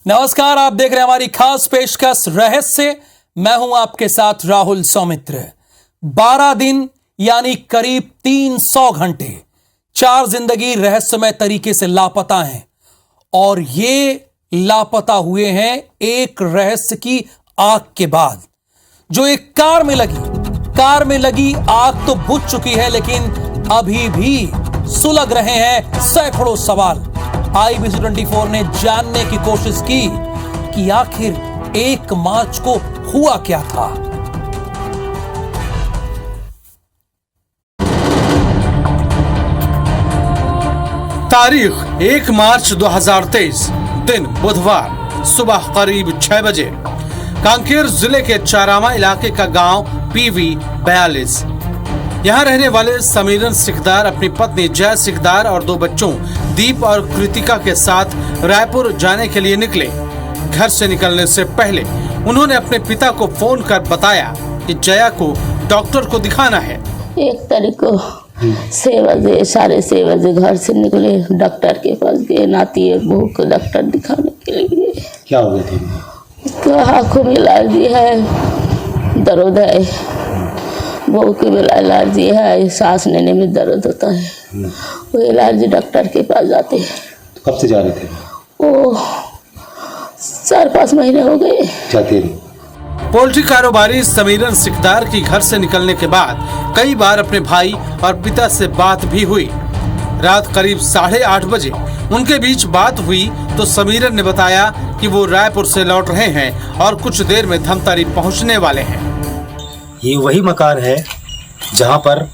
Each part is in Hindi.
नमस्कार, आप देख रहे हैं हमारी खास पेशकश रहस्य। मैं हूं आपके साथ राहुल सौमित्र। 12 दिन यानी करीब 300 घंटे 4 जिंदगी रहस्यमय तरीके से लापता हैं और ये लापता हुए हैं एक रहस्य की आग के बाद, जो एक कार में लगी आग तो बुझ चुकी है, लेकिन अभी भी सुलग रहे हैं सैकड़ों सवाल। IBC24 ने जानने की कोशिश की कि आखिर 1 मार्च को हुआ क्या था। तारीख 1 मार्च 2023, दिन बुधवार, सुबह करीब 6 बजे। कांकेर जिले के चारामा इलाके का गांव PV 42। यहाँ रहने वाले समीरन सिकदार अपनी पत्नी जय सिकदार और 2 बच्चों दीप और कृतिका के साथ रायपुर जाने के लिए निकले। घर से निकलने से पहले उन्होंने अपने पिता को फोन कर बताया कि जया को डॉक्टर को दिखाना है। 1 तारीख को 6 बजे 6:30 बजे घर से निकले, डॉक्टर के पास गए। नाती है बहू को डॉक्टर दिखाने के लिए। क्या हो गया था? तो आँखों में एलर्जी है, दर्द है, बहू की भी एलर्जी है, सांस लेने में दर्द होता है। वो एलर्जी डॉक्टर के पास जाते हैं। तो कब से जा रहे थे? वो 4-5 महीने हो गए जाते रहे। पोल्ट्री कारोबारी समीरन सिकदार की घर से निकलने के बाद कई बार अपने भाई और पिता से बात भी हुई। रात करीब 8:30 बजे उनके बीच बात हुई तो समीरन ने बताया कि वो रायपुर से लौट रहे हैं और कुछ देर में धमतरी पहुंचने वाले हैं। ये वही मकान है जहाँ पर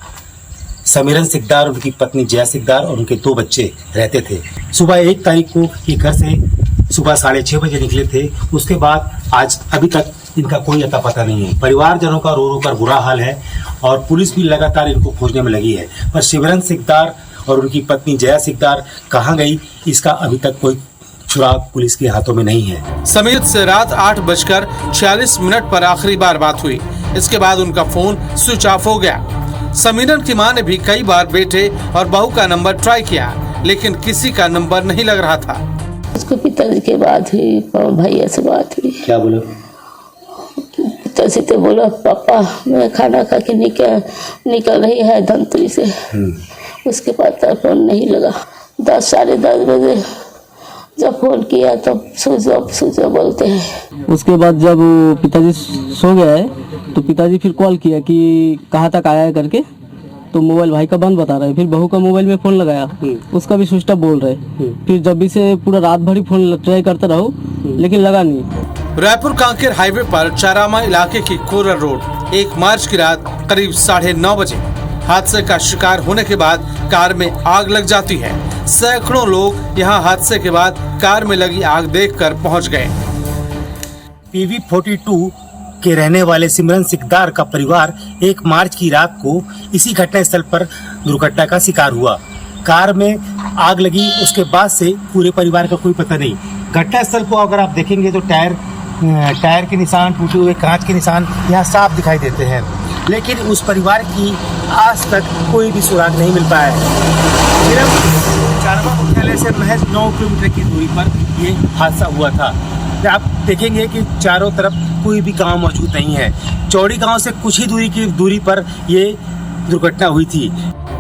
समीरन सिकदार, उनकी पत्नी जया सिकदार और उनके 2 बच्चे रहते थे। सुबह 1 तारीख को ये घर से सुबह 6:30 बजे निकले थे। उसके बाद आज अभी तक इनका कोई अता पता नहीं है। परिवारजनों का रो रो कर बुरा हाल है और पुलिस भी लगातार इनको खोजने में लगी है, पर समीरन सिकदार और उनकी पत्नी जया सिकदार कहाँ गई, इसका अभी तक कोई सुराग पुलिस के हाथों में नहीं है। समीर से रात 8:46 पर आखिरी बार बात हुई। इसके बाद उनका फोन स्विच ऑफ हो गया। समीरन की मां ने भी कई बार बेटे और बहू का नंबर ट्राई किया, लेकिन किसी का नंबर नहीं लग रहा था। उसको पिताजी के बात हुई, भैया से बात हुई। क्या बोला? पिताजी तो बोला, पापा मैं खाना खा के निकल रही है धमतरी से। उसके बाद फोन नहीं लगा। 10 साढ़े 10 बजे जब फोन किया तब स्विच बोलते हैं। उसके बाद जब पिताजी सो गया है तो पिताजी फिर कॉल किया कि कहाँ तक आया है करके, तो मोबाइल भाई का बंद बता रहा है। फिर बहू का मोबाइल में फोन लगाया, उसका भी स्विच ऑफ बोल रहे। फिर जब भी से पूरा रात भर ही फोन ट्राई करता रहो, लेकिन लगा नहीं। रायपुर कांकेर हाईवे पर चारामा इलाके की कोरर रोड 1 मार्च की रात करीब 9:30 बजे हादसे का शिकार होने के बाद कार में आग लग जाती है। सैकड़ों लोग यहां हादसे के बाद कार में लगी आग देखकर पहुंच गए। PV 42 के रहने वाले सिमरन सिकदार का परिवार 1 मार्च की रात को इसी घटना स्थल पर दुर्घटना का शिकार हुआ। कार में आग लगी, उसके बाद से पूरे परिवार का कोई पता नहीं। घटना स्थल को अगर आप देखेंगे तो टायर के निशान, टूटे हुए कांच के निशान यहाँ साफ दिखाई देते हैं, लेकिन उस परिवार की आज तक कोई भी सुराग नहीं मिल पाया है। सिर्फ चारामा मुख्यालय से महज 9 किलोमीटर की दूरी पर ये हादसा हुआ था। आप देखेंगे कि चारों तरफ कोई भी गांव मौजूद नहीं है। चौड़ी गांव से कुछ ही दूरी पर ये दुर्घटना हुई थी।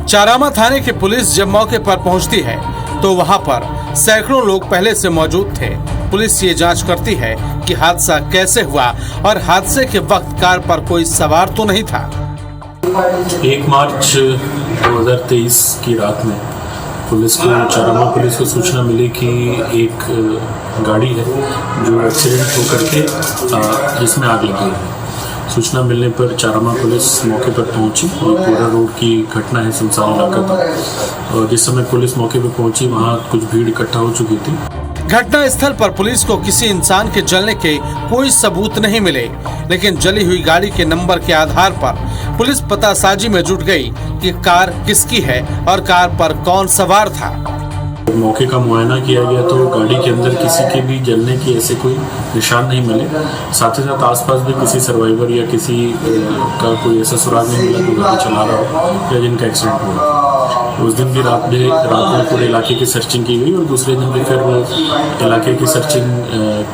चारामा थाने की पुलिस जब मौके पर पहुंचती है तो वहां पर सैकड़ों लोग पहले से मौजूद थे। पुलिस ये जांच करती है कि हादसा कैसे हुआ और हादसे के वक्त कार पर कोई सवार तो नहीं था। 1 मार्च 2023 की रात में चारामा पुलिस को सूचना मिली कि एक गाड़ी है जो एक्सीडेंट होकर के जिसमें आग लगी है। सूचना मिलने पर चारामा पुलिस मौके पर पहुंची। पूरा रोड की घटना है, सुनसान इलाका था और जिस समय पुलिस मौके पर पहुंची वहां कुछ भीड़ इकट्ठा हो चुकी थी। घटना स्थल पर पुलिस को किसी इंसान के जलने के कोई सबूत नहीं मिले, लेकिन जली हुई गाड़ी के नंबर के आधार पर पुलिस पतासाजी में जुट गई कि कार किसकी है और कार पर कौन सवार था। मौके का मुआयना किया गया तो गाड़ी के अंदर किसी के भी जलने के ऐसे कोई निशान नहीं मिले। साथ ही साथ आसपास भी किसी सर्वाइवर या किसी का कोई ऐसा सुराग नहीं मिला जो गाड़ी चला रहा हो या जिनका एक्सीडेंट हुआ। उस दिन भी रात में पूरे इलाके की सर्चिंग की गई और दूसरे दिन भी फिर इलाके की सर्चिंग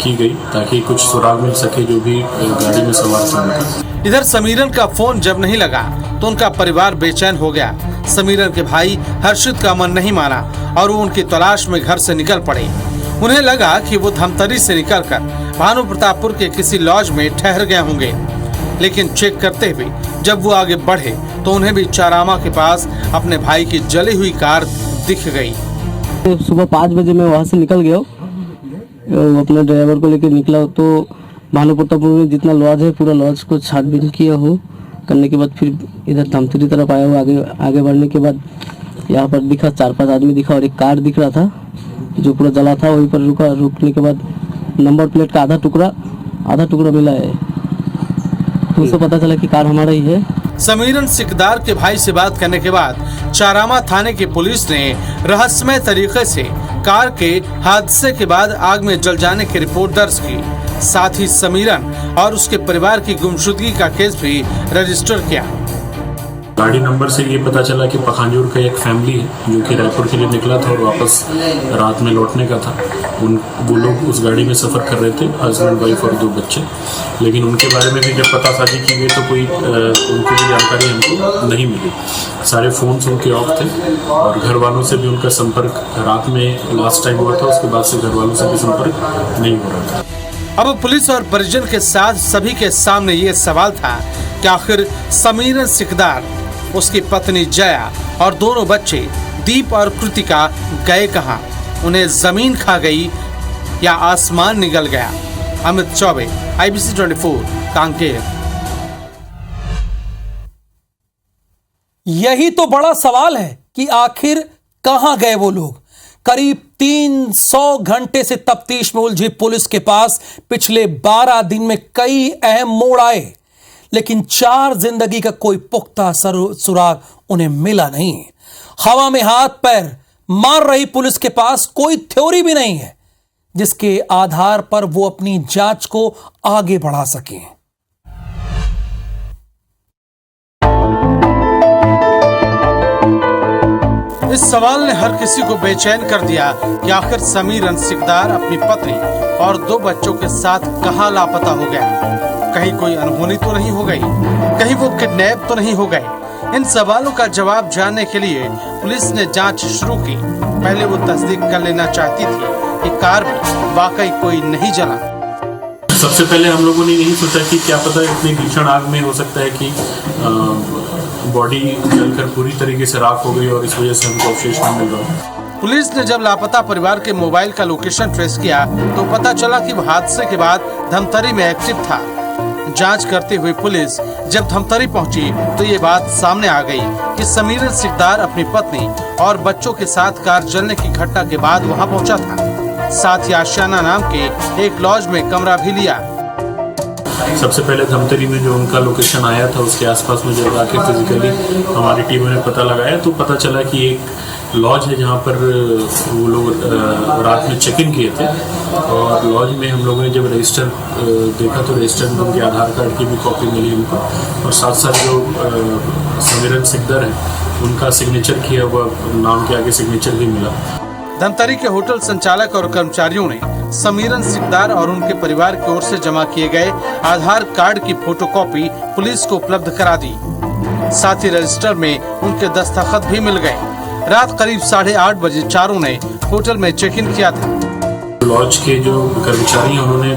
की गई ताकि कुछ सुराग मिल सके जो भी गाड़ी में सवार थे। इधर समीरन का फोन जब नहीं लगा तो उनका परिवार बेचैन हो गया। समीरन के भाई हर्षित का मन नहीं माना और वो उनकी तलाश में घर से निकल पड़े। उन्हें लगा कि वो धमतरी से निकलकर भानु प्रतापपुर के किसी लॉज में ठहर गए होंगे, लेकिन चेक करते हुए जब वो आगे बढ़े तो उन्हें भी चारामा के पास अपने भाई की जली हुई कार दिख गई। सुबह 5 बजे मैं वहाँ से निकल गया, अपने ड्राइवर को लेकर निकला तो भानु प्रतापपुर में जितना लॉज है पूरा लॉज को छानबीन किया हो। करने के बाद फिर इधर धमतरी तरफ आया हुआ। आगे बढ़ने के बाद यहाँ पर दिखा 4-5 आदमी दिखा और एक कार दिख रहा था जो पूरा जला था। वहीं पर रुका, रुकने के बाद नंबर प्लेट का आधा टुकड़ा मिला है तो उससे पता चला कि कार हमारा ही है। समीरन सिकदार के भाई से बात करने के बाद चारामा थाने की पुलिस ने रहस्यमय तरीके से कार के हादसे के बाद आग में जल जाने की रिपोर्ट दर्ज की। साथ ही समीरन और उसके परिवार की गुमशुदगी का केस भी रजिस्टर किया। गाड़ी नंबर से ये पता चला कि पखांजूर का एक फैमिली है जो कि रायपुर के लिए निकला था और वापस रात में लौटने का था। वो लोग उस गाड़ी में सफ़र कर रहे थे, हस्बैंड वाइफ और 2 बच्चे। लेकिन उनके बारे में भी जब पतासाजी की गई तो कोई उनकी भी जानकारी हमको नहीं मिली। सारे फ़ोन्स उनके ऑफ थे और घर वालों से भी उनका संपर्क रात में लास्ट टाइम हुआ था, उसके बाद से घर वालों से भी संपर्क नहीं हो रहा था। अब पुलिस और परिजन के साथ सभी के सामने ये सवाल था कि आखिर समीरन सिकदार, उसकी पत्नी जया और दोनों बच्चे दीप और कृतिका गए कहां? उन्हें जमीन खा गई या आसमान निगल गया? अमित चौबे, IBC 24, कांकेर। यही तो बड़ा सवाल है कि आखिर कहां गए वो लोग। करीब 300 घंटे से तफ्तीश में उलझी पुलिस के पास पिछले 12 दिन में कई अहम मोड़ आए, लेकिन 4 जिंदगी का कोई पुख्ता सुराग उन्हें मिला नहीं। हवा में हाथ पैर मार रही पुलिस के पास कोई थ्योरी भी नहीं है जिसके आधार पर वो अपनी जांच को आगे बढ़ा सके। इस सवाल ने हर किसी को बेचैन कर दिया कि आखिर समीरन सिकदार अपनी पत्नी और 2 बच्चों के साथ कहां लापता हो गया। कहीं कोई अनहोनी तो नहीं हो गई, कहीं वो किडनैप तो नहीं हो गए। इन सवालों का जवाब जानने के लिए पुलिस ने जांच शुरू की। पहले वो तस्दीक कर लेना चाहती थी कि कार में वाकई कोई नहीं जला। सबसे पहले हम लोगों ने यही सोचा कि क्या पता इतनी भीषण आग में हो सकता है कि बॉडी जलकर पूरी तरीके से राख हो गई और इस वजह से हमको अवशेष नहीं मिल रहा। पुलिस ने जब लापता परिवार के मोबाइल का लोकेशन ट्रेस किया तो पता चला कि वो हादसे के बाद धमतरी में एक्टिव था। जांच करते हुए पुलिस जब धमतरी पहुंची तो ये बात सामने आ गई कि समीरन सिकदार अपनी पत्नी और बच्चों के साथ कार जलने की घटना के बाद वहां पहुंचा था। साथ ही आशियाना नाम के एक लॉज में कमरा भी लिया। सबसे पहले धमतरी में जो उनका लोकेशन आया था उसके आसपास में जब आके फिजिकली हमारी टीम ने पता लगाया तो पता चला कि एक लॉज है जहाँ पर वो लोग रात में चेक इन किए थे। और लॉज में हम लोगों ने जब रजिस्टर देखा तो रजिस्टर में उनके आधार कार्ड की भी कॉपी मिली उनको, और साथ साथ जो समीरन सिकदार है उनका सिग्नेचर किया हुआ नाम के आगे सिग्नेचर भी मिला। धमतरी के होटल संचालक और कर्मचारियों ने समीरन सिकदार और उनके परिवार की ओर से जमा किए गए आधार कार्ड की फोटोकॉपी पुलिस को उपलब्ध करा दी। साथ ही रजिस्टर में उनके दस्तखत भी मिल गए। रात करीब 8:30 बजे चारों ने होटल में चेक इन किया था। लॉज के जो कर्मचारी हैं उन्होंने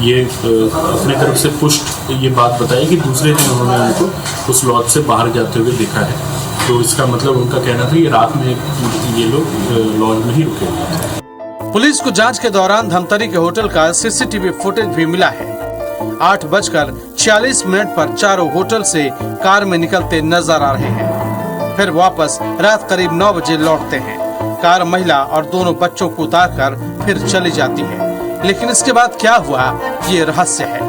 ये अपने तरफ से पुष्ट ये बात बताई कि दूसरे दिन उन्होंने उनको उस लॉज से बाहर जाते हुए देखा है। तो इसका मतलब उनका कहना था कि रात में ये लोग लॉज में ही रुके हुए थे। पुलिस को जांच के दौरान धमतरी के होटल का CCTV फुटेज भी मिला है। 8:46 पर चारों होटल से कार में निकलते नजर आ रहे हैं, फिर वापस रात करीब 9 बजे लौटते हैं। कार महिला और दोनों बच्चों को उतारकर फिर चली जाती है, लेकिन इसके बाद क्या हुआ ये रहस्य है।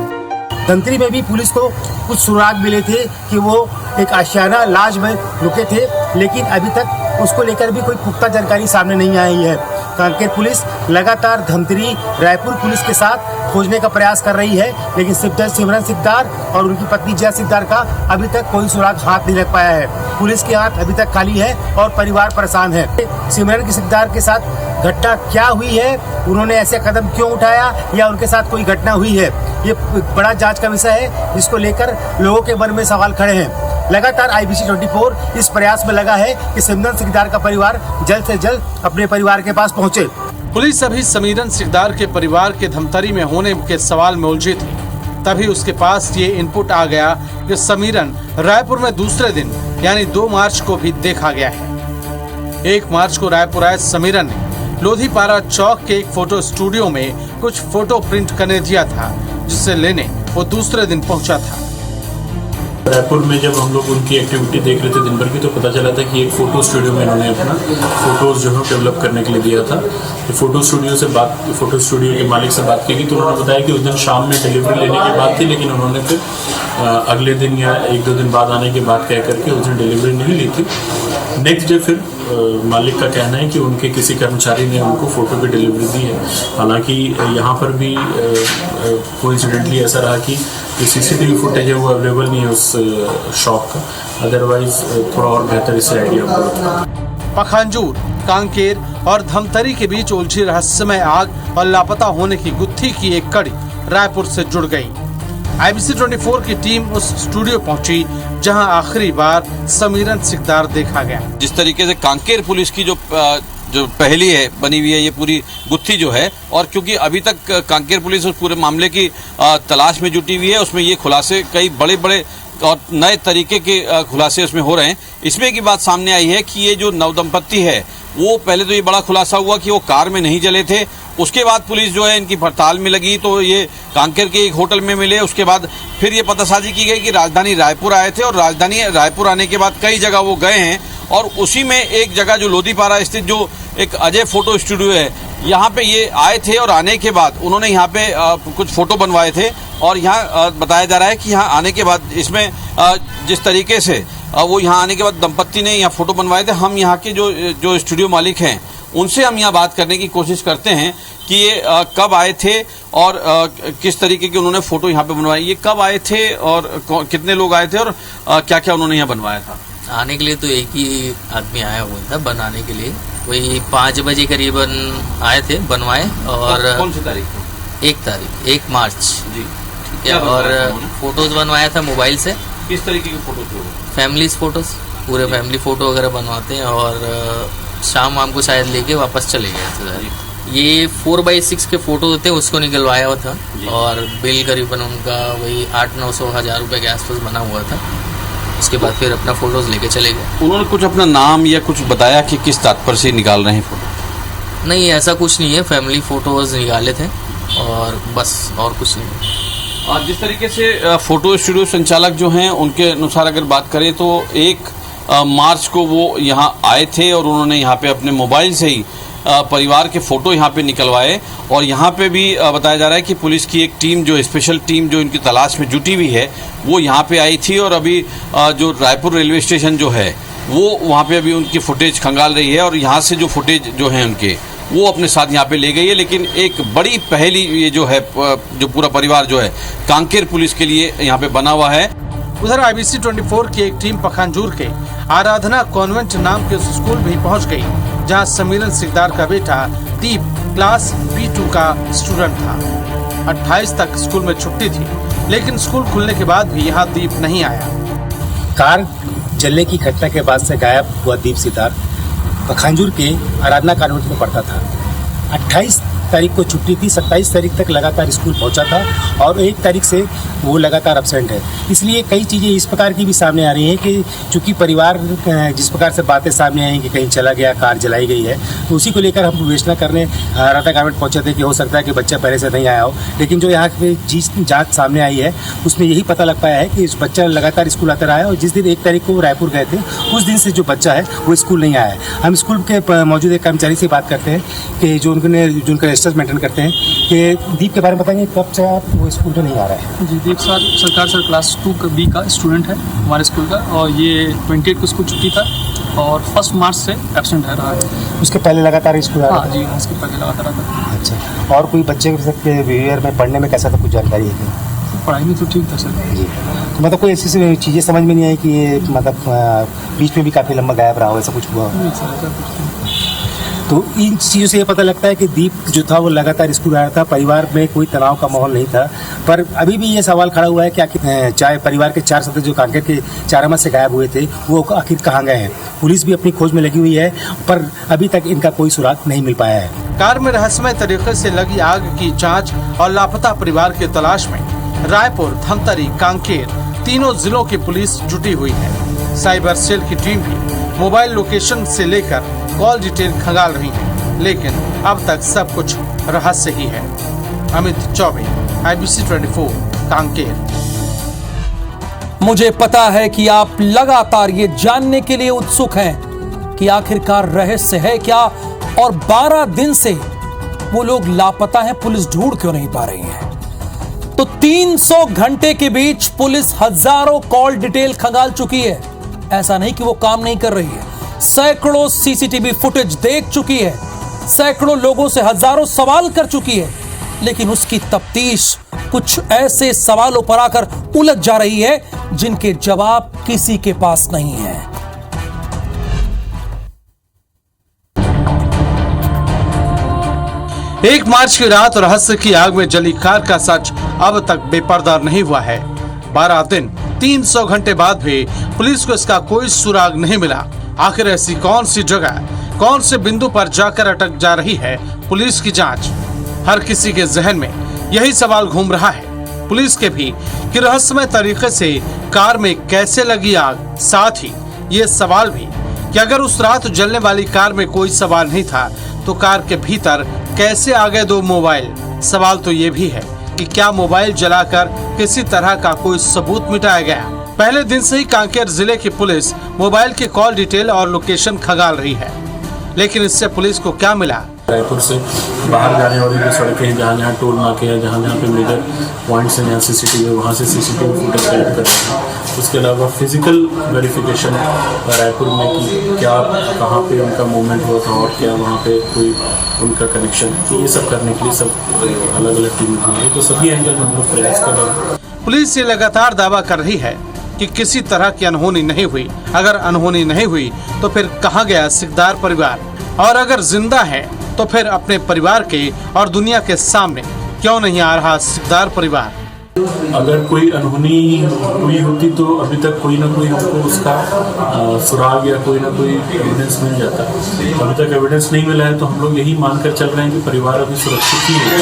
धमतरी में भी पुलिस को कुछ सुराग मिले थे कि वो एक आशियाना लॉज में रुके थे, लेकिन अभी तक उसको लेकर भी कोई पुख्ता जानकारी सामने नहीं आई है। कांकेर पुलिस लगातार धमतरी रायपुर पुलिस के साथ खोजने का प्रयास कर रही है, लेकिन सिमरन सिकदार और उनकी पत्नी जया सिकदार का अभी तक कोई सुराग हाथ नहीं लग पाया है। पुलिस के हाथ अभी तक खाली है और परिवार परेशान है। सिमरन की सिकदार के साथ घटना क्या हुई है, उन्होंने ऐसे कदम क्यों उठाया या उनके साथ कोई घटना हुई है, ये बड़ा जांच का विषय है, जिसको लेकर लोगों के मन में सवाल खड़े हैं। लगातार IBC 24 इस प्रयास में लगा है कि सिमरन सिकदार का परिवार जल्द से जल्द अपने परिवार के पास पहुंचे। पुलिस अभी सिमरन सिकदार के परिवार के धमतरी में होने के सवाल में उलझी थी। तभी उसके पास ये इनपुट आ गया कि सिमरन रायपुर में दूसरे दिन यानी 2 मार्च को भी देखा गया है। 1 मार्च को रायपुर आए सिमरन ने लोधीपारा चौक के एक फोटो स्टूडियो में कुछ फोटो प्रिंट करने दिया था, जिसे लेने वो दूसरे दिन पहुंचा था। रायपुर में जब हम लोग उनकी एक्टिविटी देख रहे थे दिन भर की, तो पता चला था कि एक फ़ोटो स्टूडियो में इन्होंने अपना फ़ोटोज़ जो है डेवलप करने के लिए दिया था। तो फ़ोटो स्टूडियो के मालिक से बात की गई, तो उन्होंने बताया कि उस दिन शाम में डिलीवरी लेने की बात थी, लेकिन उन्होंने फिर अगले दिन या 1-2 दिन बाद आने की बात कह करके उस दिन डिलीवरी नहीं ली थी। नेक्स्ट डे फिर मालिक का कहना है कि उनके किसी कर्मचारी ने उनको फ़ोटो की डिलीवरी दी है। हालांकि यहाँ पर भी कोइंसिडेंटली ऐसा रहा कि CCTV फुटेज है वो अवेलेबल नहीं है उस शॉप का, अदरवाइज थोड़ा और बेहतर इससे आइडिया होगा। पखांजूर, कांकेर और धमतरी के बीच उलझी रहस्यमय आग और लापता होने की गुत्थी की एक कड़ी रायपुर से जुड़ गई। IBC 24 की टीम उस स्टूडियो पहुंची जहां आखिरी बार सिमरन सिकदार देखा गया। जिस तरीके से कांकेर पुलिस की जो पहली है बनी हुई है ये पूरी गुत्थी जो है, और क्योंकि अभी तक कांकेर पुलिस उस पूरे मामले की तलाश में जुटी हुई है, उसमें ये खुलासे कई बड़े बड़े और नए तरीके के खुलासे उसमें हो रहे हैं। इसमें की बात सामने आई है कि ये जो नवदंपति है वो पहले तो ये बड़ा खुलासा हुआ कि वो कार में नहीं जले थे। उसके बाद पुलिस जो है इनकी पड़ताल में लगी तो ये कांकेर के एक होटल में मिले। उसके बाद फिर ये पतासाजी की गई कि राजधानी रायपुर आए थे, और राजधानी रायपुर आने के बाद कई जगह वो गए हैं, और उसी में एक जगह जो लोधीपारा स्थित जो एक अजय फोटो स्टूडियो है, यहाँ पे ये आए थे और आने के बाद उन्होंने यहाँ पे कुछ फोटो बनवाए थे। और यहाँ बताया जा रहा है कि यहाँ आने के बाद इसमें जिस तरीके से वो यहाँ आने के बाद दंपत्ति ने यहाँ फोटो बनवाए थे, हम यहाँ के जो स्टूडियो मालिक हैं उनसे हम यहाँ बात करने की कोशिश करते हैं कि ये कब आए थे और किस तरीके के उन्होंने फोटो यहाँ पे बनवाए। ये कब आए थे और कितने लोग आए थे और क्या क्या उन्होंने यहाँ बनवाया था? आने के लिए तो एक ही आदमी आया हुआ था, बनाने के लिए वही 5 बजे करीबन आए थे, बनवाए। और कौन सी तारीख को? 1 मार्च जी, ठीक है। और फोटोज बनवाया था मोबाइल से। किस तरीके के फोटो थे? फैमिलीज फोटोज, पूरे फैमिली फोटो वगैरह बनवाते हैं, और शाम को शायद लेके वापस चले गए थे। ये 4x6 के फोटो थे, उसको निकलवाया हुआ था, और बिल करीबन उनका वही 800-900 रुपये के आसपास बना हुआ था। उसके बाद फिर अपना फोटोज लेके चले गए। उन्होंने कुछ अपना नाम या कुछ बताया कि किस तात्पर्य से निकाल रहे हैं फोटो? नहीं, ऐसा कुछ नहीं है, फैमिली फोटोज निकाले थे और बस, और कुछ नहीं। और जिस तरीके से फोटो स्टूडियो संचालक जो हैं उनके अनुसार अगर बात करें तो 1 मार्च को वो यहाँ आए थे और उन्होंने यहाँ पे अपने मोबाइल से ही परिवार के फ़ोटो यहाँ पे निकलवाए। और यहाँ पे भी बताया जा रहा है कि पुलिस की एक टीम जो स्पेशल टीम जो इनकी तलाश में जुटी हुई है वो यहाँ पे आई थी, और अभी जो रायपुर रेलवे स्टेशन जो है वो वहाँ पे अभी उनकी फुटेज खंगाल रही है, और यहाँ से जो फुटेज जो है उनके वो अपने साथ यहाँ पे ले गई है। लेकिन एक बड़ी पहली ये जो है जो पूरा परिवार जो है कांकेर पुलिस के लिए यहाँ पे बना हुआ है। उधर IBC 24 की एक टीम पखांजूर के आराधना कॉन्वेंट नाम के उस स्कूल भी पहुंच गई जहां सिमरन सिकदार का बेटा दीप क्लास B2 का स्टूडेंट था। 28 तक स्कूल में छुट्टी थी, लेकिन स्कूल खुलने के बाद भी यहाँ दीप नहीं आया। कार जलने की घटना के बाद से गायब हुआ दीप सिकदार पखांजूर के आराधना कॉन्वेंट में पढ़ता था। 28 तारीख को छुट्टी थी, 27 तारीख तक लगातार स्कूल पहुंचा था, और 1 तारीख से वो लगातार अब्सेंट है। इसलिए कई चीज़ें इस प्रकार की भी सामने आ रही हैं कि चूंकि परिवार जिस प्रकार से बातें सामने आई कि कहीं चला गया, कार जलाई गई है, तो उसी को लेकर हम विवेचना करने आराधना कॉन्वेंट पहुंचे थे कि हो सकता है कि बच्चा पहले से नहीं आया हो। लेकिन जो यहाँ की जाँच सामने आई है उसमें यही पता लग पाया है कि इस बच्चा लगातार स्कूल आता रहा है, और जिस दिन 1 तारीख को रायपुर गए थे उस दिन से जो बच्चा है वो स्कूल नहीं आया है। हम स्कूल के मौजूद एक कर्मचारी से बात करते हैं कि जो उनका रजिस्टर्स मेंटेन करते हैं, कि दीप के बारे में बताएंगे कब से आप वो स्कूल में नहीं आ रहा है? जी, दीप सर क्लास 2 B का स्टूडेंट है हमारे स्कूल का, और ये 28 को स्कूल छुट्टी था और 1 मार्च से एब्सेंट रहा है। उसके पहले लगातार स्कूल आ रहा हाँ जी, इसके पहले लगातार आता था। था? अच्छा, और कोई बच्चे के बिहेवियर में, पढ़ने में कैसा था, कुछ जानकारी है क्या? पढ़ाई में तो ठीक था सर जी, तो मतलब कोई ऐसी चीज़ें समझ में नहीं आई कि ये मतलब बीच में भी काफ़ी लंबा गायब रहा हो, ऐसा कुछ हुआ? नहीं सर, ऐसा कुछ नहीं। तो इन चीज़ों से ये पता लगता है कि दीप जो था वो लगातार स्कूल आया था, परिवार में कोई तनाव का माहौल नहीं था। पर अभी भी ये सवाल खड़ा हुआ है कि आखिर चाहे परिवार के 4 सदस्य जो कांकेर के चारामा से गायब हुए थे वो आखिर कहाँ गए हैं। पुलिस भी अपनी खोज में लगी हुई है, पर अभी तक इनका कोई सुराग नहीं मिल पाया है। कार में रहस्यमय तरीके से लगी आग की जांच और लापता परिवार की तलाश में रायपुर, धमतरी, कांकेर तीनों जिलों की पुलिस जुटी हुई है। साइबर सेल की टीम भी मोबाइल लोकेशन से लेकर कॉल डिटेल खंगाल रही है, लेकिन अब तक सब कुछ रहस्य ही है। अमित चौबे, IBC 24, कांकेर। मुझे पता है कि आप लगातार ये जानने के लिए उत्सुक हैं कि आखिरकार रहस्य है क्या और 12 दिन से वो लोग लापता हैं, पुलिस ढूंढ क्यों नहीं पा रही है। तो 300 घंटे के बीच पुलिस हजारों कॉल डिटेल खंगाल चुकी है। ऐसा नहीं कि वो काम नहीं कर रही है, सैकड़ों CCTV फुटेज देख चुकी है, सैकड़ों लोगों से हजारों सवाल कर चुकी है, लेकिन उसकी तफ्तीश कुछ ऐसे सवालों पर आकर उलझ जा रही है जिनके जवाब किसी के पास नहीं है। 1 मार्च की रात रहस्य की आग में जली कार का सच अब तक बेपर्दा नहीं हुआ है। 12 दिन 300 घंटे बाद भी पुलिस को इसका कोई सुराग नहीं मिला। आखिर ऐसी कौन सी जगह, कौन से बिंदु पर जाकर अटक जा रही है पुलिस की जांच? हर किसी के जहन में यही सवाल घूम रहा है, पुलिस के भी, कि रहस्यमय तरीके से कार में कैसे लगी आग। साथ ही ये सवाल भी कि अगर उस रात जलने वाली कार में कोई सवाल नहीं था तो कार के भीतर कैसे आ गए 2 मोबाइल। सवाल तो ये भी है कि क्या मोबाइल जलाकर किसी तरह का कोई सबूत मिटाया गया। पहले दिन से ही कांकेर जिले की पुलिस मोबाइल के कॉल डिटेल और लोकेशन खंगाल रही है, लेकिन इससे पुलिस को क्या मिला? रायपुर से बाहर जाने वाली जो सड़कें हैं, जहाँ जहाँ टोल नाके हैं, जहाँ जहाँ पे मेजर पॉइंट्स हैं, जहाँ CCTV, वहाँ से CCTV फुटेज कलेक्ट कर रहे हैं। उसके अलावा फिजिकल वेरिफिकेशन रायपुर में कि क्या कहाँ पे उनका मूवमेंट हुआ था और क्या वहाँ पे कोई उनका कनेक्शन, ये सब करने के लिए सब अलग अलग टीम हैं, तो सभी एंगल में हम लोग प्रयास कर रहे हैं। पुलिस ये लगातार दावा कर रही है कि किसी तरह की अनहोनी नहीं हुई। अगर अनहोनी नहीं हुई तो फिर कहाँ गया सिकदार परिवार, और अगर जिंदा है तो फिर अपने परिवार के और दुनिया के सामने क्यों नहीं आ रहा सिकदार परिवार? अगर कोई अनहोनी हुई होती तो अभी तक कोई ना कोई हमको उसका सुराग या कोई ना कोई एविडेंस मिल जाता। अभी तक एविडेंस नहीं मिला है तो हम लोग यही मानकर चल रहे हैं कि परिवार अभी सुरक्षित ही है।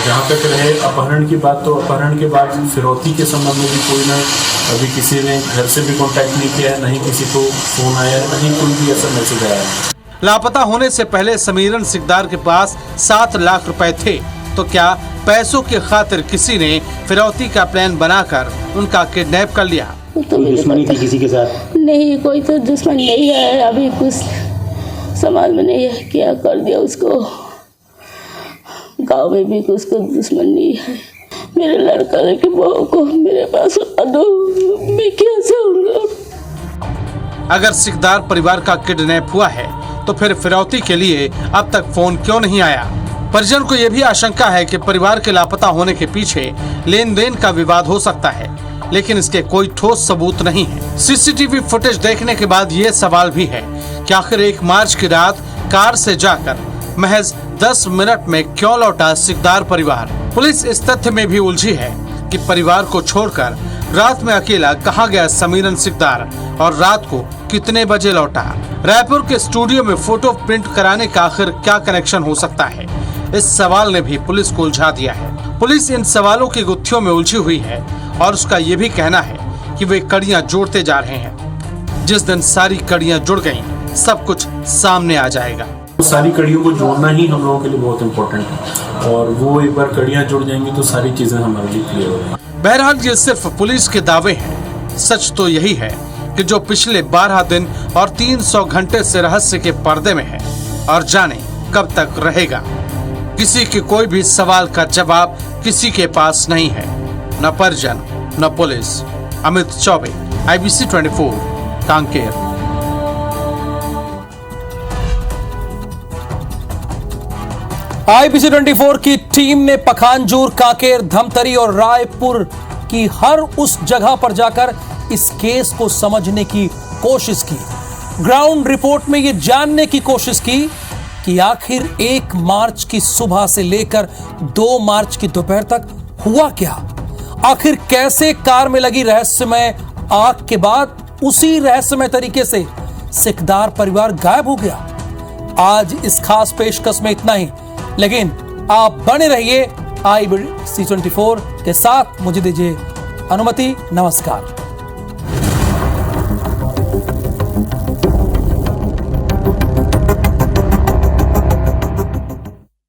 जहाँ तक रहे अपहरण की बात, तो अपहरण के बाद फिरौती के संबंध में भी कोई ना अभी किसी ने घर से भी कॉन्टैक्ट नहीं किया है, नहीं किसी को फोन आया, नहीं कोई भी ऐसा मैसेज आया है। लापता होने से पहले समीरन सिकदार के पास 7 लाख रुपए थे, तो क्या पैसों की खातिर किसी ने फिरौती का प्लान बनाकर उनका किडनैप कर लिया? तो दुश्मनी थी किसी के साथ? नहीं, कोई तो दुश्मन नहीं है, अभी कुछ समाज में नहीं है, क्या कर दिया उसको। गांव में भी उसको दुश्मन नहीं है। मेरे लड़का की बहू को मेरे पास ला दो, मैं कैसे होऊंगा। अगर सिकदार परिवार का किडनैप हुआ है तो फिर फिरौती के लिए अब तक फोन क्यों नहीं आया? परिजन को यह भी आशंका है कि परिवार के लापता होने के पीछे लेन देन का विवाद हो सकता है, लेकिन इसके कोई ठोस सबूत नहीं है। CCTV फुटेज देखने के बाद ये सवाल भी है कि आखिर 1 मार्च की रात कार से जाकर महज 10 मिनट में क्यों लौटा सिकदार परिवार? पुलिस इस तथ्य में भी उलझी है कि परिवार को छोड़कर रात में अकेला कहाँ गया समीरन सिकदार और रात को कितने बजे लौटा? रायपुर के स्टूडियो में फोटो प्रिंट कराने का आखिर क्या कनेक्शन हो सकता है? इस सवाल ने भी पुलिस को उलझा दिया है। पुलिस इन सवालों की गुत्थियों में उलझी हुई है और उसका ये भी कहना है कि वे कड़ियां जोड़ते जा रहे हैं। जिस दिन सारी कड़ियां जुड़ गईं, सब कुछ सामने आ जाएगा। सारी कड़ियों को जोड़ना ही हम लोगों के लिए बहुत इम्पोर्टेंट है, और वो एक बार कड़ियां जुड़ जाएंगी तो सारी चीजें हमारे लिए क्लियर हो जाएंगी। बहरहाल ये सिर्फ पुलिस के दावे हैं। सच तो यही है कि जो पिछले 12 दिन और 300 घंटे से रहस्य के पर्दे में है, और जाने कब तक रहेगा। किसी के कोई भी सवाल का जवाब किसी के पास नहीं है, न परिजन न police. Amit Choubey, IBC 24, Kanker. IPC 24 की टीम ने पखानजूर, कांकेर, धमतरी और रायपुर की हर उस जगह पर जाकर इस केस को समझने की कोशिश की। ग्राउंड रिपोर्ट में यह जानने की कोशिश की कि आखिर 1 मार्च की सुबह से लेकर 2 मार्च की दोपहर तक हुआ क्या। आखिर कैसे कार में लगी रहस्यमय आग के बाद उसी रहस्यमय तरीके से सिकदार परिवार गायब हो गया। आज इस खास पेशकश में इतना ही, लेकिन आप बने रहिए IPC 24 के साथ। मुझे दीजिए अनुमति। नमस्कार।